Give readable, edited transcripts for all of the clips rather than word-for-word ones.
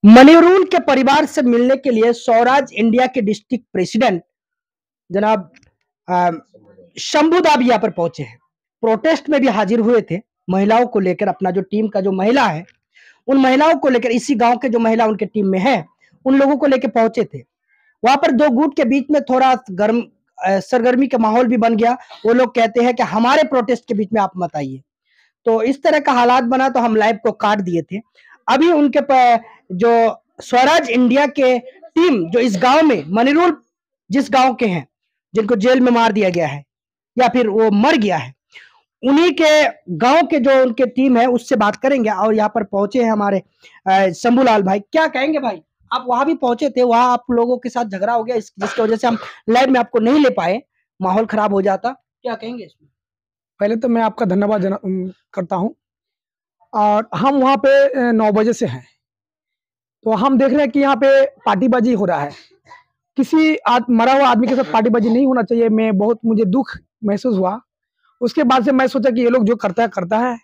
मनिरुल के परिवार से मिलने के लिए स्वराज इंडिया के डिस्ट्रिक्ट प्रेसिडेंट जनाब अ, शंभुदा भी यहाँ पर पहुंचे हैं। प्रोटेस्ट में भी हाजिर हुए थे। महिलाओं को लेकर, अपना जो टीम का जो महिला है उन महिलाओं को लेकर, इसी गांव के जो महिला उनके टीम में है उन लोगों को लेकर पहुंचे थे। वहां पर दो गुट के बीच में थोड़ा सरगर्मी का माहौल भी बन गया। वो लोग कहते हैं कि हमारे प्रोटेस्ट के बीच में आप मत आइए। तो इस तरह का हालात बना तो हम लाइव को काट दिए थे। अभी उनके जो स्वराज इंडिया के टीम जो इस गांव में मनिरुल जिस गांव के हैं, जिनको जेल में मार दिया गया है या फिर वो मर गया है, उन्हीं के गांव के जो उनके टीम है उससे बात करेंगे। और यहाँ पर पहुंचे हैं हमारे शंभूलाल भाई। क्या कहेंगे भाई? आप वहां भी पहुंचे थे, वहां आप लोगों के साथ झगड़ा हो गया जिसकी वजह से हम लाइव में आपको नहीं ले पाए, माहौल खराब हो जाता। क्या कहेंगे इसमें? पहले तो मैं आपका धन्यवाद करता हूं। और हम वहां पे 9 बजे से हैं, तो हम देख रहे हैं कि यहाँ पे पार्टीबाजी हो रहा है। किसी मरा हुआ आदमी के साथ पार्टीबाजी नहीं होना चाहिए। मुझे दुख महसूस हुआ। उसके बाद से मैं सोचा कि ये लोग जो करता है।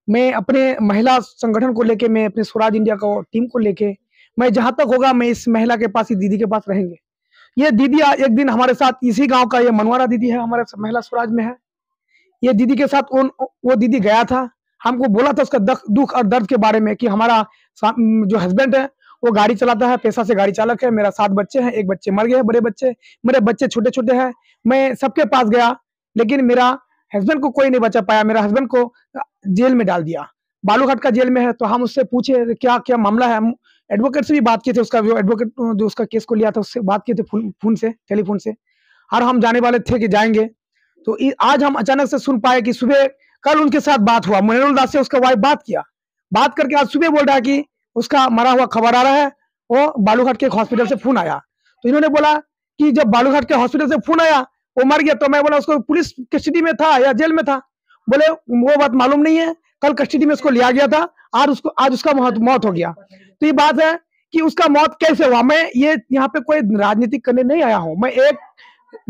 मैं अपने महिला संगठन को लेके, मैं अपने स्वराज इंडिया को टीम को लेके, मैं जहां तक होगा मैं इस महिला के पास, इस दीदी के पास रहेंगे। ये दीदी एक दिन हमारे साथ इसी गांव का, ये मनवारा दीदी है, हमारे महिला स्वराज में है। ये दीदी के साथ वो दीदी गया था, हमको बोला था उसका दुख और दर्द के बारे में कि हमारा जो हस्बैंड है वो गाड़ी चलाता है, पेशा से गाड़ी चालक है। मेरा 7 बच्चे हैं, एक बच्चे मर गए, बड़े बच्चे, मेरे बच्चे छोटे छोटे हैं। मैं सबके पास गया, लेकिन मेरा हस्बैंड को कोई नहीं बचा पाया। मेरा हस्बैंड को जेल में डाल दिया, बालूघाट का जेल में है। तो हम उससे पूछे क्या क्या मामला है। हम एडवोकेट से भी बात किए थे, उसका जो एडवोकेट जो उसका केस को लिया था उससे बात किए थे, फोन से, टेलीफोन से। और हम जाने वाले थे कि जाएंगे। तो आज हम अचानक से सुन पाए कि सुबह कल उनके साथ बात हुआ, मनिरुल दास से उसका वाइफ बात किया। बात करके आज सुबह बोल रहा है कि उसका मरा हुआ खबर आ रहा है। वो बालूघाट के हॉस्पिटल से फोन आया, तो इन्होंने बोला कि जब बालूघाट के हॉस्पिटल से फोन आया वो मर गया। तो मैं बोला उसको पुलिस कस्टडी में था या जेल में था? बोले वो बात मालूम नहीं है, कल कस्टडी में उसको लिया गया था, आज उसका मौत हो गया। तो ये बात है कि उसका मौत कैसे हुआ। मैं ये यहाँ पे कोई राजनीति करने नहीं आया हूँ। मैं एक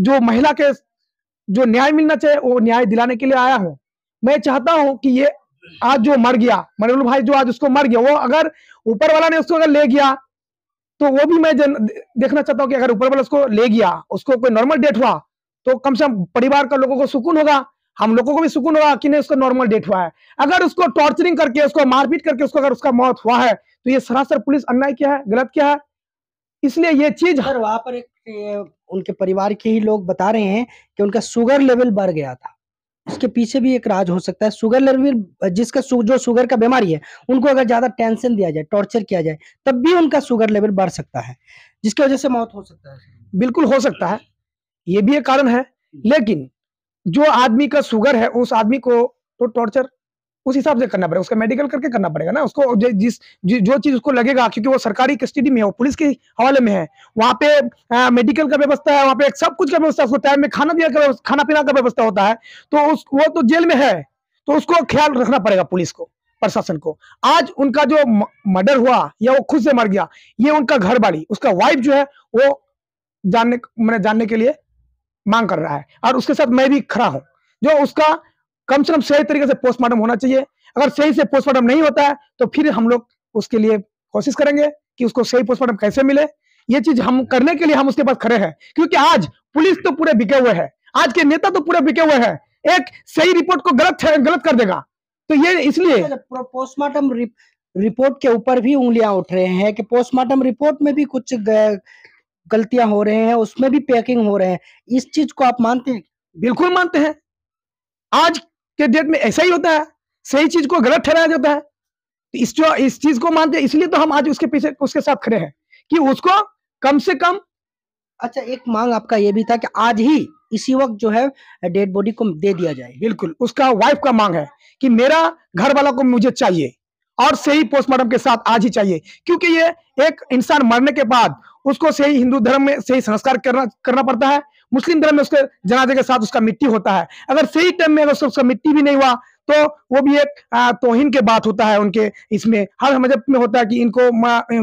जो महिला के जो न्याय मिलना चाहिए वो न्याय दिलाने के लिए आया हूं। मैं चाहता हूं कि ये आज जो मर गया मनिरुल भाई, जो आज उसको मर गया, वो अगर ऊपर वाला ने उसको अगर ले गया तो वो भी मैं देखना चाहता हूं कि अगर ऊपर वाला उसको ले गया, उसको कोई नॉर्मल डेथ हुआ, तो कम से कम परिवार का लोगों को सुकून होगा, हम लोगों को भी सुकून होगा कि नहीं उसको नॉर्मल डेथ हुआ है। अगर उसको टॉर्चरिंग करके, उसको मारपीट करके उसको अगर उसका मौत हुआ है, तो ये सरासर पुलिस अन्याय क्या है, गलत क्या है। इसलिए ये चीज वहां पर उनके परिवार के ही लोग बता रहे हैं कि उनका शुगर लेवल बढ़ गया था। इसके पीछे भी एक राज हो सकता है। शुगर लेवल, जिसका जो शुगर का बीमारी है, उनको अगर ज्यादा टेंशन दिया जाए, टॉर्चर किया जाए, तब भी उनका शुगर लेवल बढ़ सकता है, जिसकी वजह से मौत हो सकता है। बिल्कुल हो सकता है, ये भी एक कारण है। लेकिन जो आदमी का शुगर है उस आदमी को तो टॉर्चर उस हिसाब से करना पड़ेगा, उसका मेडिकल करके करना पड़ेगा ना उसको। जो चीज उसको लगेगा, क्योंकि वो सरकारी कस्टडी में है, वो पुलिस के हवाले में है, वहां पे मेडिकल का व्यवस्था है, वहां पे सब कुछ का व्यवस्था, उसको टाइम में खाना पीना का व्यवस्था होता है। तो वो तो जेल में है, तो उसको ख्याल रखना पड़ेगा पुलिस को, प्रशासन को। आज उनका जो मर्डर हुआ या वो खुद से मर गया, ये उनका घर वाली, उसका वाइफ जो है वो जानने के लिए मांग कर रहा है। और उसके साथ मैं भी खड़ा हूं, जो उसका कम से कम सही तरीके से पोस्टमार्टम होना चाहिए। अगर सही से पोस्टमार्टम नहीं होता है तो फिर हम लोग उसके लिए कोशिश करेंगे कि उसको सही पोस्टमार्टम कैसे मिले। ये चीज हम करने के लिए हम उसके पास खड़े हैं, क्योंकि आज पुलिस तो पूरे बिके हुए है, आज के नेता तो पूरे बिके हुए हैं। एक सही रिपोर्ट को गलत कर देगा, तो ये इसलिए पोस्टमार्टम रिपोर्ट के ऊपर भी उंगलियां उठ रहे हैं कि पोस्टमार्टम रिपोर्ट में भी कुछ गलतियां हो रहे हैं, उसमें भी पैकिंग हो रहे हैं। इस चीज को आप मानते हैं? बिल्कुल मानते हैं। आज के डेट में ऐसा ही होता है, सही चीज को गलत ठहराया जाता है। इस चीज को मानते हैं, इसलिए तो हम आज उसके पीछे उसके साथ खड़े हैं कि उसको कम से कम। अच्छा, एक मांग आपका ये भी था कि आज ही इसी वक्त जो है डेड बॉडी को दे दिया जाए। बिल्कुल, उसका वाइफ का मांग है कि मेरा घर वाला को मुझे चाहिए और सही पोस्टमार्टम के साथ आज ही चाहिए, क्योंकि ये एक इंसान मरने के बाद उसको सही हिंदू धर्म में सही संस्कार करना पड़ता है, मुस्लिम धर्म में उसके जनाजे के साथ उसका मिट्टी होता है। अगर सही टाइम में अगर उसका मिट्टी भी नहीं हुआ तो वो भी एक तौहीन के बात होता है उनके। इसमें हर मजहब में होता है कि इनको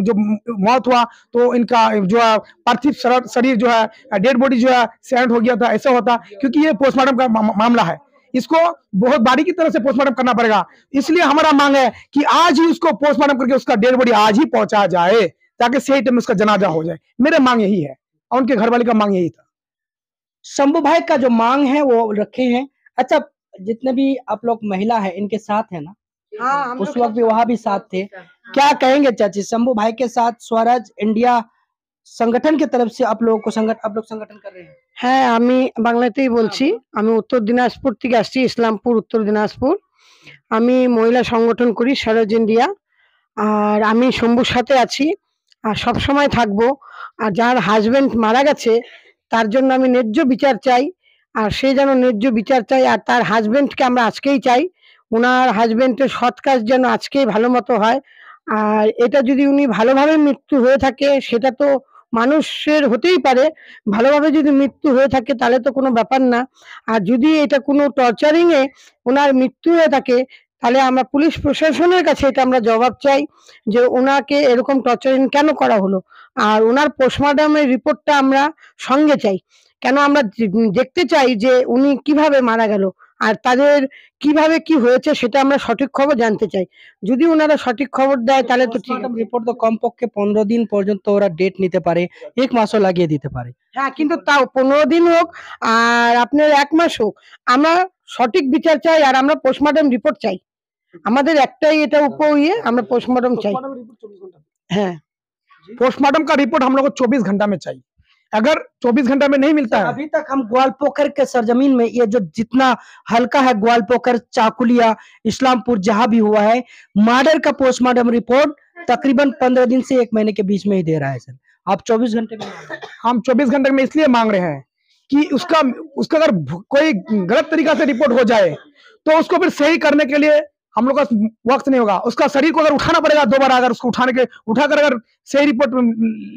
जो मौत हुआ तो इनका जो है पार्थिव शरीर जो है, डेड बॉडी जो है सैंड हो गया था, ऐसा होता, क्योंकि ये पोस्टमार्टम का मामला है। इसको बहुत बारीकी तरह से पोस्टमार्टम करना पड़ेगा। इसलिए हमारा मांग है कि आज ही उसको पोस्टमार्टम करके उसका डेड बॉडी आज ही पहुंचा जाए, ताकि सही टाइम में उसका जनाजा हो जाए। मेरा मांग यही है और उनके घर वाले का मांग यही था। शंभू भाई का जो मांग है वो रखे हैं। अच्छा, जितने भी आप लोग महिला है इनके साथ है ना? हाँ, उस वक्त भी वहां भी साथ थे। क्या कहेंगे चाची, शंभू भाई के साथ स्वराज इंडिया संगठन की तरफ से आप लोग संगठन कर रहे हैं? হ্যাঁ, আমি বাংলাতেই বলছি। আমি উত্তর দিনাজপুর থেকে আসছি, ইসলামপুর, উত্তর দিনাজপুর। আমি মহিলা সংগঠন করি স্বরাজ ইন্ডিয়া। আর আমি শম্ভুর সাথে আছি আর সবসময় থাকবো। আর যার হাজবেন্ড মারা গেছে তার জন্য আমি ন্যায্য বিচার চাই। আর সে যেন ন্যায্য বিচার চাই। আর তার হাজবেন্ডকে আমরা আজকেই চাই। ওনার হাজবেন্ডের সৎ কাজ যেন আজকেই ভালো মতো হয়। আর এটা যদি উনি ভালোভাবে মৃত্যু হয়ে থাকে সেটা তো মানুষের হতেই পারে। ভালোভাবে যদি মৃত্যু হয়ে থাকে তাহলে তো কোনো ব্যাপার না। আর যদি এটা কোনো টর্চারিং এ ওনার মৃত্যু হয়ে থাকে তাহলে আমরা পুলিশ প্রশাসনের কাছে এটা আমরা জবাব চাই যে ওনাকে এরকম টর্চারিং কেন করা হলো। আর ওনার পোস্টমর্টমের রিপোর্টটা আমরা সঙ্গে চাই। কেন আমরা দেখতে চাই যে উনি কিভাবে মারা গেল আর তাদের কিভাবে কি হয়েছে সেটা আমরা সঠিক খবর জানতে চাই। যদি ওনারা সঠিক খবর দেয় তাহলে তো ঠিক আছে। রিপোর্ট তো কমপক্ষে 15 দিন পর্যন্ত ওরা ডেট নিতে পারে, 1 মাসও লাগিয়ে দিতে পারে। হ্যাঁ, কিন্তু তাও 15 দিন হোক আর আপনার 1 মাস হোক, আমরা সঠিক বিচার চাই আর আমরা পোস্টমর্টম রিপোর্ট চাই। আমাদের একটাই এটা আমরা पोस्टमार्टम चाहिए। है पोस्टमार्टम का रिपोर्ट हम लोग को 24 घंटा में चाहिए। अगर 24 घंटा में नहीं मिलता है, अभी तक हम ग्वालपोखर के सरजमीन में ये जो जितना हल्का है ग्वालपोखर, चाकुलिया, इस्लामपुर जहां भी हुआ है, मर्डर का पोस्टमार्टम रिपोर्ट तकरीबन 15 दिन से 1 महीने के बीच में ही दे रहा है सर। आप 24 घंटे में हम 24 घंटे में इसलिए मांग रहे हैं कि उसका अगर कोई गलत तरीका से रिपोर्ट हो जाए तो उसको फिर सही करने के लिए हम लोग का वक्त नहीं होगा। उसका शरीर को अगर उठाना पड़ेगा दोबारा, अगर उसको उठाकर अगर सही रिपोर्ट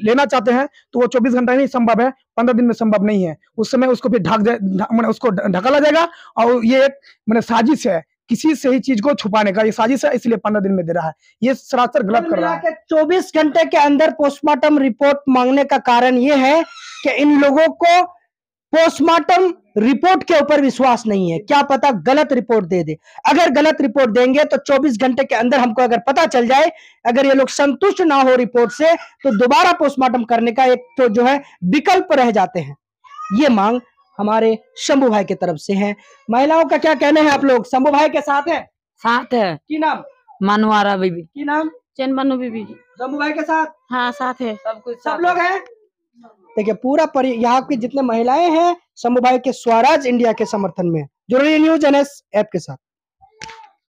लेना चाहते हैं तो वो 24 घंटा नहीं संभव है, 15 दिन में संभव नहीं है। उस समय उसको फिर उसको ढकाला जाएगा और ये एक साजिश है किसी सही चीज को छुपाने का, ये साजिश है, इसलिए 15 दिन में दे रहा है। ये सरासर गलत कर रहा है। 24 घंटे के अंदर पोस्टमार्टम रिपोर्ट मांगने का कारण ये है कि इन लोगों को पोस्टमार्टम रिपोर्ट के ऊपर विश्वास नहीं है। क्या पता गलत रिपोर्ट दे दे। अगर गलत रिपोर्ट देंगे तो 24 घंटे के अंदर हमको अगर पता चल जाए, अगर ये लोग संतुष्ट ना हो रिपोर्ट से, तो दोबारा पोस्टमार्टम करने का एक तो जो है विकल्प रह जाते हैं। ये मांग हमारे शंभू भाई की तरफ से है। महिलाओं का क्या कहना है? आप लोग शंभू भाई के साथ है? साथ है। की नाम? मनवारा बीबी। की नाम? चैनबानो बीबी। शंभू भाई के साथ? हाँ, साथ है। सब लोग हैं। देखिए पूरा यहाँ की जितने महिलाएं हैं शंभू भाई के स्वराज इंडिया के समर्थन में। जुड़ रही न्यूज़ NS ऐप के साथ।